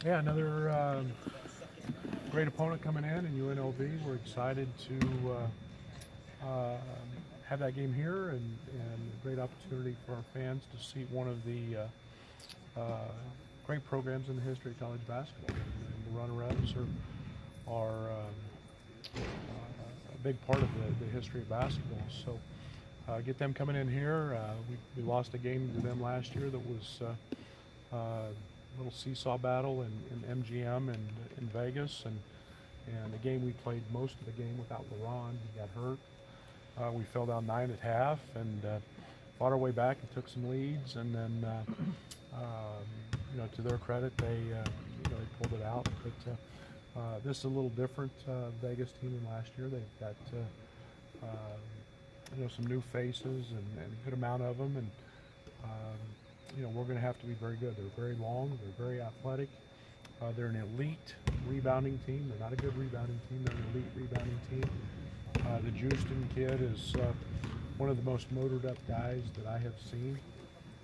Yeah, another great opponent coming in UNLV. We're excited to have that game here and a great opportunity for our fans to see one of the great programs in the history of college basketball. And the Runner-Ups are a big part of the history of basketball. So get them coming in here. We lost a game to them last year that was a little seesaw battle in MGM and in Vegas, and the game we played most of the game without LeBron. He got hurt. We fell down 9 at half and fought our way back and took some leads, and then to their credit, they pulled it out. But this is a little different Vegas team than last year. They've got some new faces and a good amount of them, and we're going to have to be very good. They're very long, they're very athletic. They're an elite rebounding team. They're not a good rebounding team, they're an elite rebounding team. The Houston kid is one of the most motored up guys that I have seen.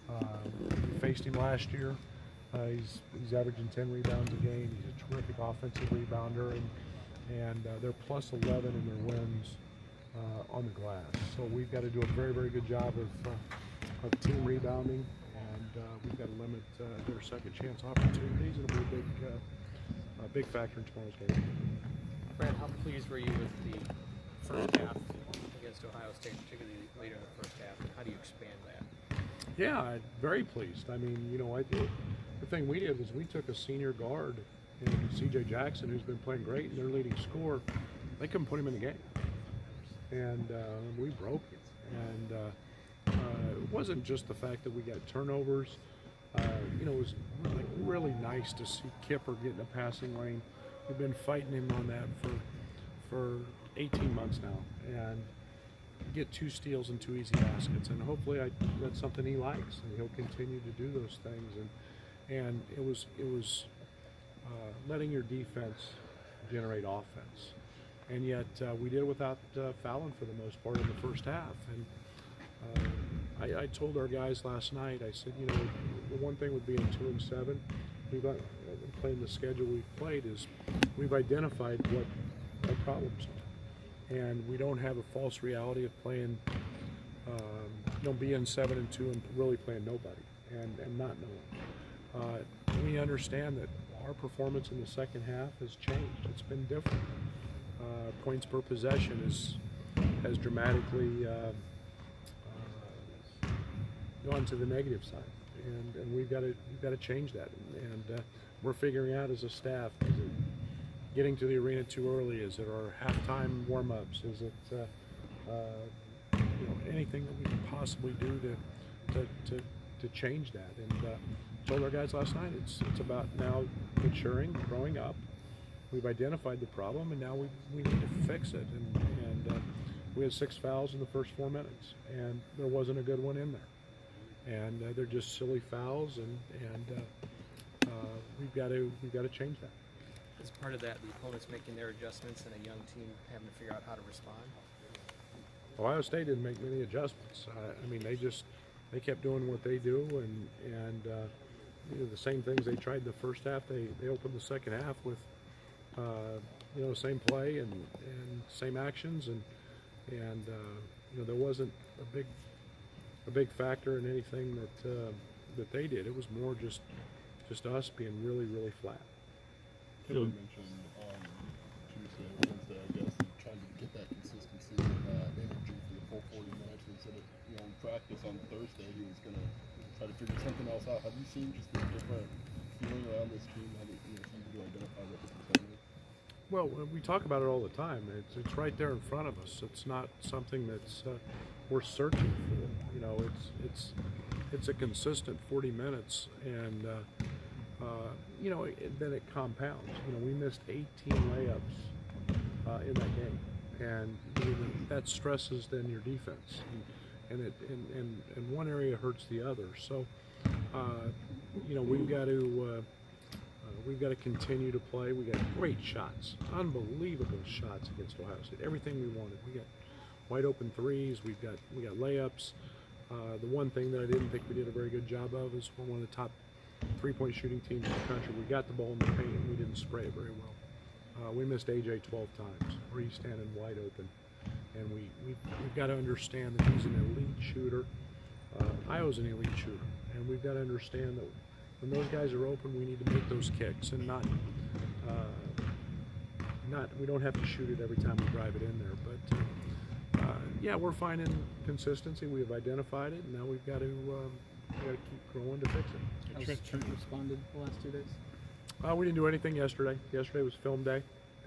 We faced him last year. He's averaging 10 rebounds a game. He's a terrific offensive rebounder, and they're plus 11 in their wins on the glass. So we've got to do a very, very good job of team rebounding, and we've got to limit their second chance opportunities. It'll be a big factor in tomorrow's game. Brad, how pleased were you with the first half against Ohio State, particularly later in the first half, and how do you expand that? Yeah, very pleased. I mean, the thing we did was we took a senior guard in C.J. Jackson, who's been playing great, and their leading scorer. They couldn't put him in the game, and we broke it. And it wasn't just the fact that we got turnovers. It was really nice to see Kipper get in a passing lane. We've been fighting him on that for 18 months now, and get 2 steals and 2 easy baskets, and hopefully that's something he likes, and he'll continue to do those things. And it was letting your defense generate offense, and yet we did it without fouling for the most part in the first half. And I told our guys last night, I said, the one thing with being 2-7, we've got playing the schedule we've played is we've identified what our problems are, and we don't have a false reality of playing, being 7-2 and really playing nobody and not knowing. We understand that our performance in the second half has changed. It's been different. Points per possession has dramatically gone to the negative side, and we've got to change that. And we're figuring out as a staff: is it getting to the arena too early? Is it our halftime warm-ups? Is it anything that we can possibly do to change that? And told our guys last night, it's about now maturing, growing up. We've identified the problem, and now we need to fix it. And we had 6 fouls in the first 4 minutes, and there wasn't a good one in there. And they're just silly fouls, and we've got to change that. As part of that, the opponents making their adjustments and a young team having to figure out how to respond? Ohio State didn't make many adjustments. They kept doing what they do, and the same things they tried the first half. They opened the second half with same play and same actions, and there wasn't a big factor in anything that they did. It was more just us being really, really flat. You mentioned Tuesday, Wednesday, I guess, and trying to get that consistency and energy for the full 40 minutes. And said in practice on Thursday, he was going to try to figure something else out. Have you seen just a different feeling around this team? How do you to identify what the concern is? Well, we talk about it all the time. It's right there in front of us. It's not something that's we're searching for. It's a consistent 40 minutes, and then it compounds. We missed 18 layups in that game, and that stresses then your defense, and one area hurts the other. So we've got to continue to play. We got great shots, unbelievable shots against Ohio State. Everything we wanted. We got wide open threes. We got layups. The one thing that I didn't think we did a very good job of is we're one of the top three-point shooting teams in the country. We got the ball in the paint and we didn't spray it very well. We missed AJ 12 times where he's standing wide open. And we've got to understand that he's an elite shooter. Io's an elite shooter. And we've got to understand that when those guys are open, we need to make those kicks and not we don't have to shoot it every time we drive it in there. But yeah, we're finding consistency. We've identified it, and now we've got to keep growing to fix it. How's Trent responded the last 2 days? We didn't do anything yesterday. Yesterday was film day,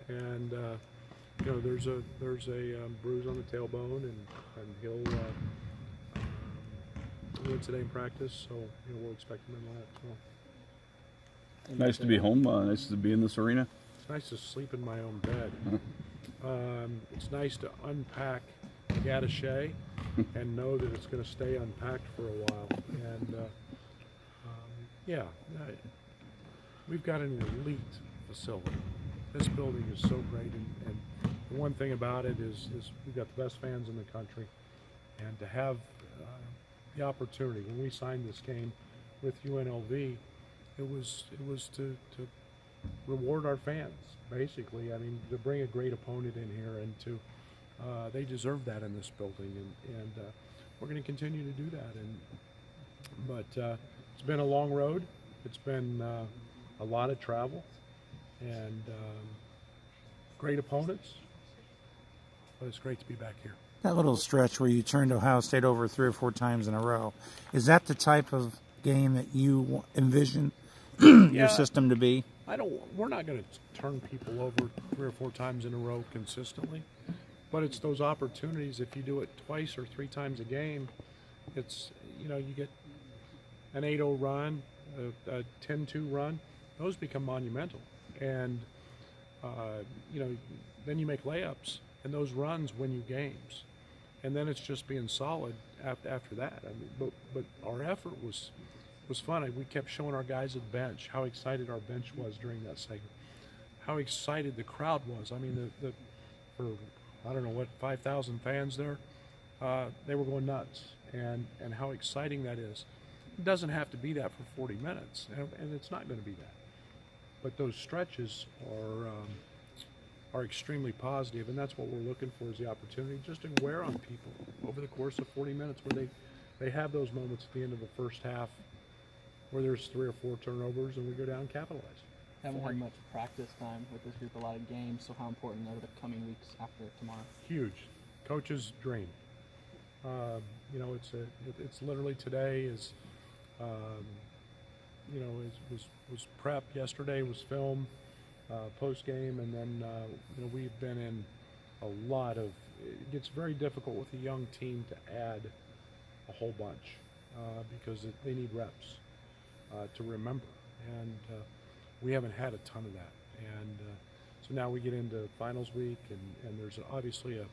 and you know, there's a bruise on the tailbone, and he'll win today in practice. So you know, we'll expect him in that as well. Nice to be home. Nice to be in this arena. It's nice to sleep in my own bed. It's nice to unpack the attaché and know that it's going to stay unpacked for a while. And yeah, we've got an elite facility. This building is so great, and the one thing about it is we've got the best fans in the country, and to have the opportunity when we signed this game with UNLV, it was to reward our fans, basically. I mean, to bring a great opponent in here, and to they deserve that in this building, and we're going to continue to do that. But it's been a long road. It's been a lot of travel, and great opponents. But it's great to be back here. That little stretch where you turned Ohio State over 3 or 4 times in a row, is that the type of game that you envision your system to be? We're not going to turn people over 3 or 4 times in a row consistently, but it's those opportunities. If you do it twice or 3 times a game, it's, you know, you get an 8-0 run, a 10-2 run. Those become monumental, and you know, then you make layups, and those runs win you games, and then it's just being solid after that. I mean, but our effort was fun. We kept showing our guys at the bench how excited our bench was during that segment, how excited the crowd was. I mean, for I don't know what, 5,000 fans there, they were going nuts, and how exciting that is. It doesn't have to be that for 40 minutes, and it's not going to be that. But those stretches are extremely positive, and that's what we're looking for, is the opportunity just to wear on people over the course of 40 minutes, where they have those moments at the end of the first half where there's 3 or 4 turnovers and we go down and capitalize. Haven't had much practice time with this group, a lot of games, so how important are the coming weeks after tomorrow? Huge. Coach's dream. You know, it's literally today is, you know, was prep. Yesterday was film, post game, and then you know, we've been in a lot of. It gets very difficult with a young team to add a whole bunch because they need reps to remember, and we haven't had a ton of that. And so now we get into finals week, and there's obviously a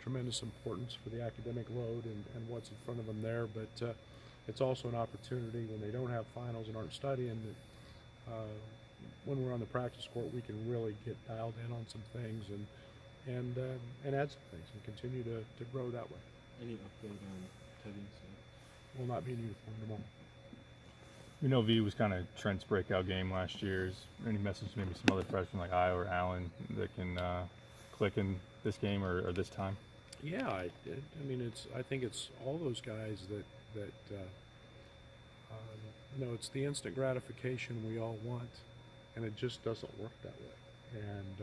tremendous importance for the academic load and what's in front of them there, but it's also an opportunity when they don't have finals and aren't studying that when we're on the practice court, we can really get dialed in on some things and add some things and continue to grow that way. Any update on Teddy's? We'll not be in uniform tomorrow. We know V was kind of Trent's breakout game last year. Is there any message to maybe some other freshmen like Io or Allen that can click in this game or this time? Yeah, I mean, I think it's all those guys that you know, it's the instant gratification we all want, and it just doesn't work that way. And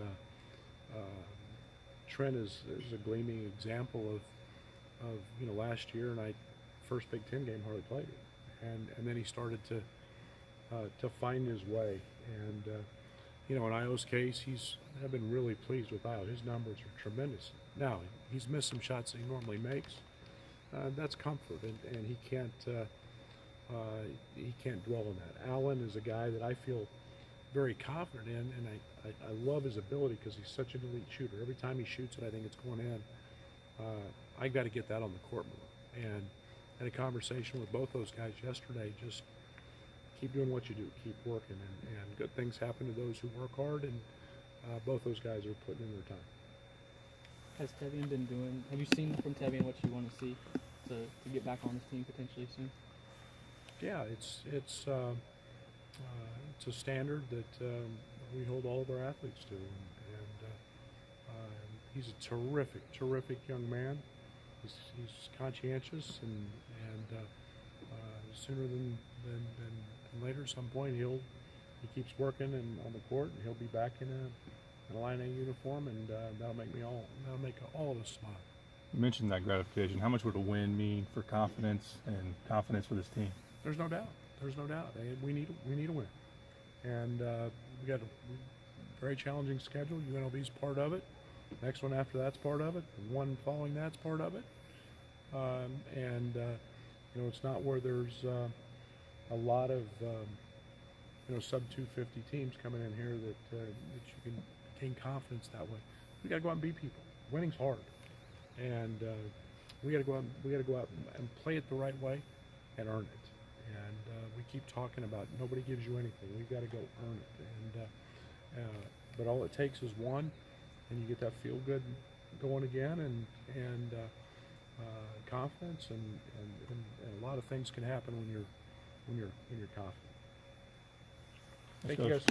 Trent is a gleaming example of you know, last year, and first Big Ten game hardly played it, and then he started to find his way. And you know, in Io's case, I've been really pleased with Io. His numbers are tremendous. Now he's missed some shots that he normally makes. That's comfort, and he can't dwell on that. Allen is a guy that I feel very confident in, and I love his ability because he's such an elite shooter. Every time he shoots it, I think it's going in. I got to get that on the court more. And I had a conversation with both those guys yesterday. Just keep doing what you do, keep working, and good things happen to those who work hard. And both those guys are putting in their time. Has Tevian been doing? Have you seen from Tevian what you want to see to get back on this team potentially soon? Yeah, it's it's a standard that we hold all of our athletes to, and he's a terrific young man. He's conscientious, and sooner than later, some point he keeps working and on the court, and he'll be back in a line A uniform, and that'll make all of us smile. You mentioned that gratification. How much would a win mean for confidence and confidence for this team? There's no doubt. We need a win, and we got a very challenging schedule. UNLV's part of it. Next one after that's part of it. The one following that's part of it. It's not where there's a lot of sub 250 teams coming in here that you can gain confidence that way. We got to go out and beat people. Winning's hard, and we got to go out and play it the right way and earn it. And we keep talking about nobody gives you anything. We've got to go earn it. And but all it takes is one, and you get that feel good going again, and confidence, and a lot of things can happen when you're confident. Thank you guys.